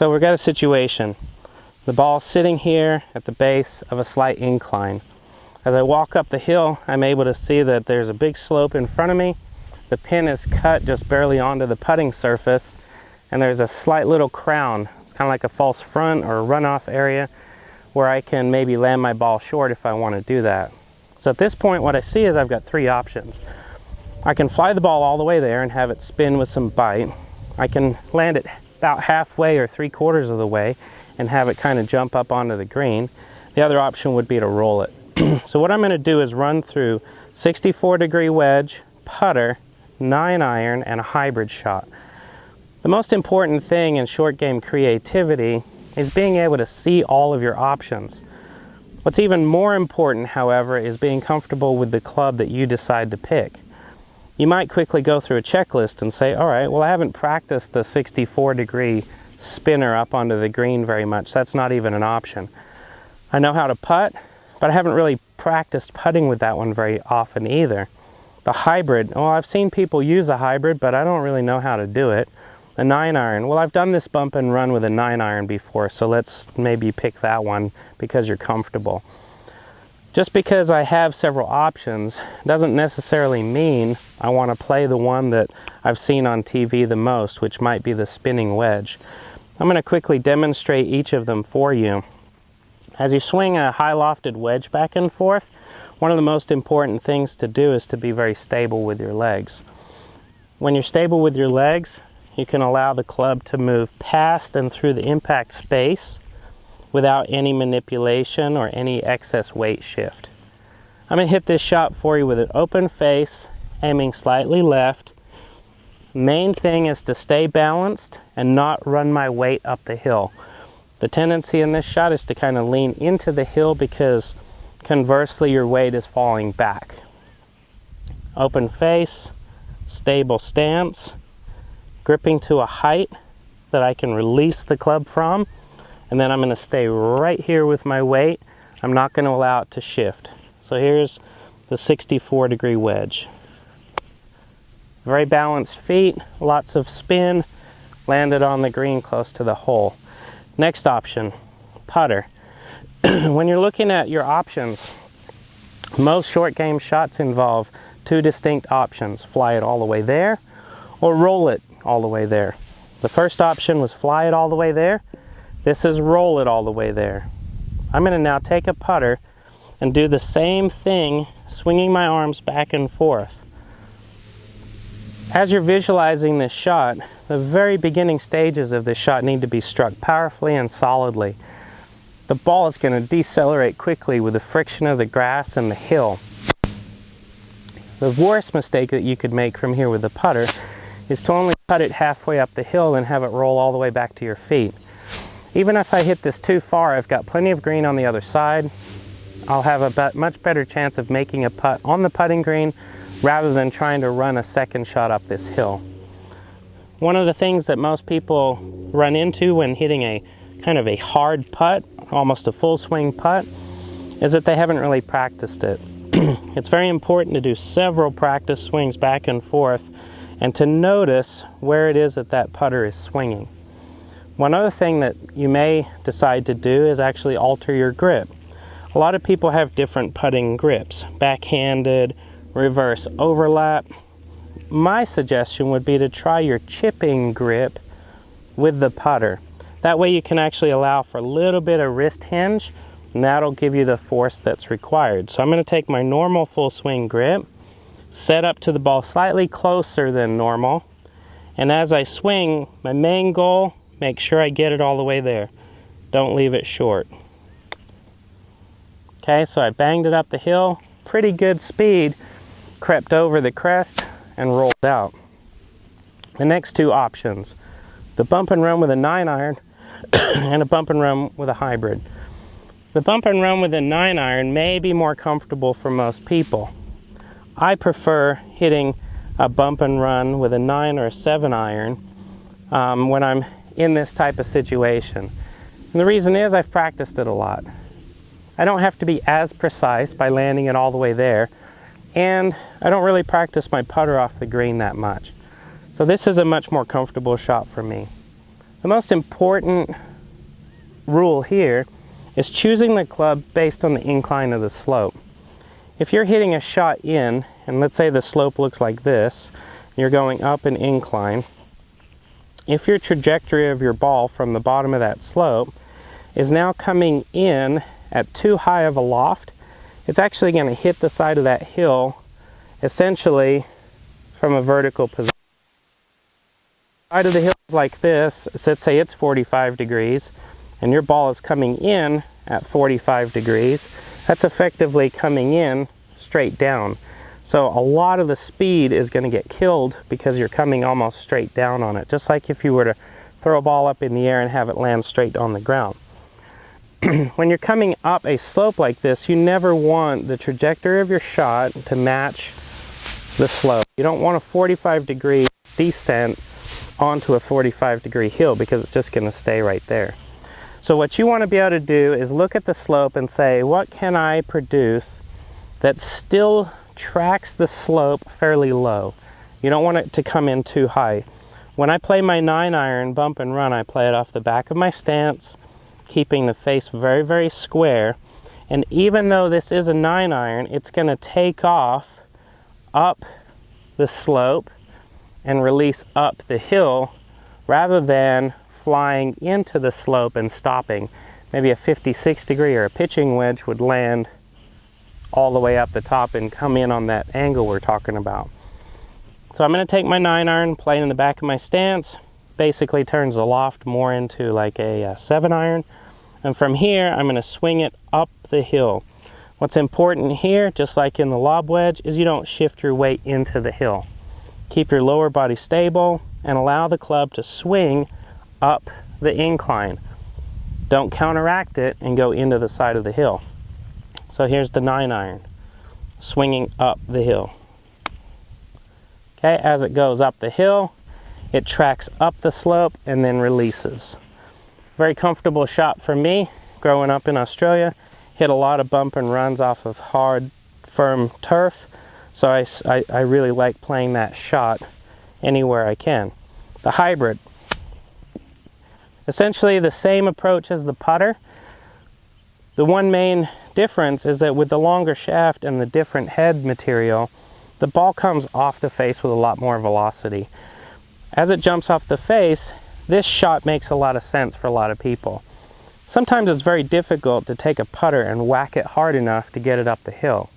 So we've got a situation. The ball's sitting here at the base of a slight incline. As I walk up the hill, I'm able to see that there's a big slope in front of me. The pin is cut just barely onto the putting surface, and there's a slight little crown. It's kind of like a false front or a runoff area where I can maybe land my ball short if I want to do that. So at this point, what I see is I've got three options. I can fly the ball all the way there and have it spin with some bite. I can land it about halfway or 3/4 of the way and have it kind of jump up onto the green. The other option would be to roll it. So what I'm going to do is run through 64-degree wedge, putter, 9-iron, and a hybrid shot. The most important thing in short game creativity is being able to see all of your options. What's even more important, however, is being comfortable with the club that you decide to pick. You might quickly go through a checklist and say, all right, well, I haven't practiced the 64-degree spinner up onto the green very much. That's not even an option. I know how to putt, but I haven't really practiced putting with that one very often either. The hybrid, well, I've seen people use a hybrid, but I don't really know how to do it. The 9-iron, well, I've done this bump and run with a 9-iron before, so let's maybe pick that one because you're comfortable. Just because I have several options doesn't necessarily mean I want to play the one that I've seen on TV the most, which might be the spinning wedge. I'm going to quickly demonstrate each of them for you. As you swing a high lofted wedge back and forth, one of the most important things to do is to be very stable with your legs. When you're stable with your legs, you can allow the club to move past and through the impact space without any manipulation or any excess weight shift. I'm going to hit this shot for you with an open face, aiming slightly left. Main thing is to stay balanced and not run my weight up the hill. The tendency in this shot is to kind of lean into the hill because conversely your weight is falling back. Open face, stable stance, gripping to a height that I can release the club from, and then I'm going to stay right here with my weight. I'm not going to allow it to shift. So here's the 64-degree wedge. Very balanced feet, lots of spin, landed on the green close to the hole. Next option, putter. When you're looking at your options, most short game shots involve two distinct options: fly it all the way there or roll it all the way there. The first option was fly it all the way there. This is roll it all the way there. I'm going to now take a putter and do the same thing, swinging my arms back and forth. As you're visualizing this shot, the very beginning stages of this shot need to be struck powerfully and solidly. The ball is going to decelerate quickly with the friction of the grass and the hill. The worst mistake that you could make from here with the putter is to only putt it halfway up the hill and have it roll all the way back to your feet. Even if I hit this too far, I've got plenty of green on the other side. I'll have a much better chance of making a putt on the putting green rather than trying to run a second shot up this hill. One of the things that most people run into when hitting a kind of a hard putt, almost a full swing putt, is that they haven't really practiced it. It's very important to do several practice swings back and forth and to notice where it is that that putter is swinging. One other thing that you may decide to do is actually alter your grip. A lot of people have different putting grips, backhanded, reverse overlap. My suggestion would be to try your chipping grip with the putter. That way you can actually allow for a little bit of wrist hinge, and that'll give you the force that's required. So I'm going to take my normal full swing grip, set up to the ball slightly closer than normal, and as I swing, my main goal, make sure I get it all the way there. Don't leave it short. Okay, so I banged it up the hill, pretty good speed, crept over the crest and rolled out. The next two options, the bump and run with a 9-iron and a bump and run with a hybrid. The bump and run with a 9-iron may be more comfortable for most people. I prefer hitting a bump and run with a 9 or a 7-iron when I'm in this type of situation. And the reason is I've practiced it a lot. I don't have to be as precise by landing it all the way there, and I don't really practice my putter off the green that much. So this is a much more comfortable shot for me. The most important rule here is choosing the club based on the incline of the slope. If you're hitting a shot in, and let's say the slope looks like this, you're going up an incline, if your trajectory of your ball from the bottom of that slope is now coming in at too high of a loft, it's actually going to hit the side of that hill essentially from a vertical position. The side of the hill is like this, so let's say it's 45 degrees, and your ball is coming in at 45 degrees. That's effectively coming in straight down. So a lot of the speed is going to get killed because you're coming almost straight down on it, just like if you were to throw a ball up in the air and have it land straight on the ground. When you're coming up a slope like this, you never want the trajectory of your shot to match the slope. You don't want a 45 degree descent onto a 45 degree hill because it's just going to stay right there. So what you want to be able to do is look at the slope and say, what can I produce that still tracks the slope fairly low? You don't want it to come in too high. When I play my 9-iron bump and run, I play it off the back of my stance, keeping the face very, very square. And even though this is a 9-iron, it's going to take off up the slope and release up the hill rather than flying into the slope and stopping. Maybe a 56 degree or a pitching wedge would land all the way up the top and come in on that angle we're talking about. So I'm going to take my 9-iron, play it in the back of my stance, basically turns the loft more into like a 7-iron, and from here I'm going to swing it up the hill. What's important here, just like in the lob wedge, is you don't shift your weight into the hill. Keep your lower body stable and allow the club to swing up the incline. Don't counteract it and go into the side of the hill. So here's the 9-iron, swinging up the hill. Okay, as it goes up the hill, it tracks up the slope and then releases. Very comfortable shot for me. Growing up in Australia, hit a lot of bump and runs off of hard, firm turf. So I really like playing that shot anywhere I can. The hybrid. Essentially the same approach as the putter. The one main difference is that with the longer shaft and the different head material, the ball comes off the face with a lot more velocity. As it jumps off the face, this shot makes a lot of sense for a lot of people. Sometimes it's very difficult to take a putter and whack it hard enough to get it up the hill.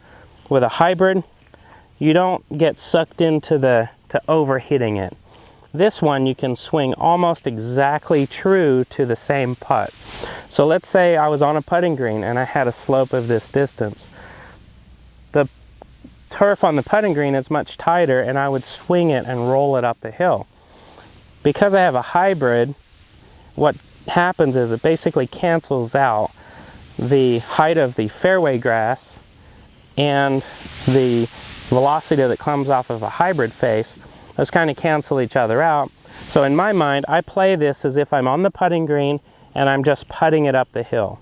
With a hybrid, you don't get sucked into to overhitting it. This one you can swing almost exactly true to the same putt. So let's say I was on a putting green and I had a slope of this distance. The turf on the putting green is much tighter and I would swing it and roll it up the hill. Because I have a hybrid, what happens is it basically cancels out the height of the fairway grass and the velocity that comes off of a hybrid face. Those kind of cancel each other out. So in my mind, I play this as if I'm on the putting green and I'm just putting it up the hill.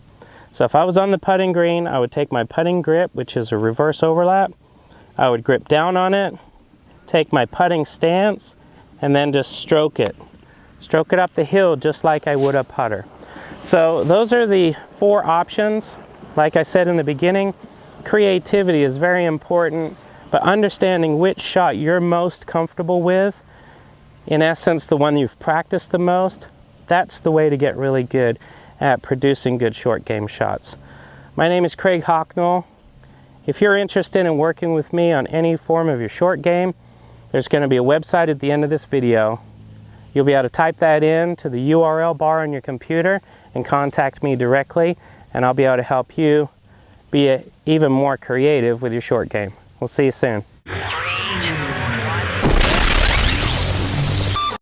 So if I was on the putting green, I would take my putting grip, which is a reverse overlap. I would grip down on it, take my putting stance, and then just stroke it. Stroke it up the hill just like I would a putter. So those are the 4 options. Like I said in the beginning, creativity is very important, but understanding which shot you're most comfortable with, in essence the one you've practiced the most, that's the way to get really good at producing good short game shots. My name is Craig Hocknull. If you're interested in working with me on any form of your short game, there's going to be a website at the end of this video. You'll be able to type that in to the URL bar on your computer and contact me directly, and I'll be able to help you be even more creative with your short game. We'll see you soon.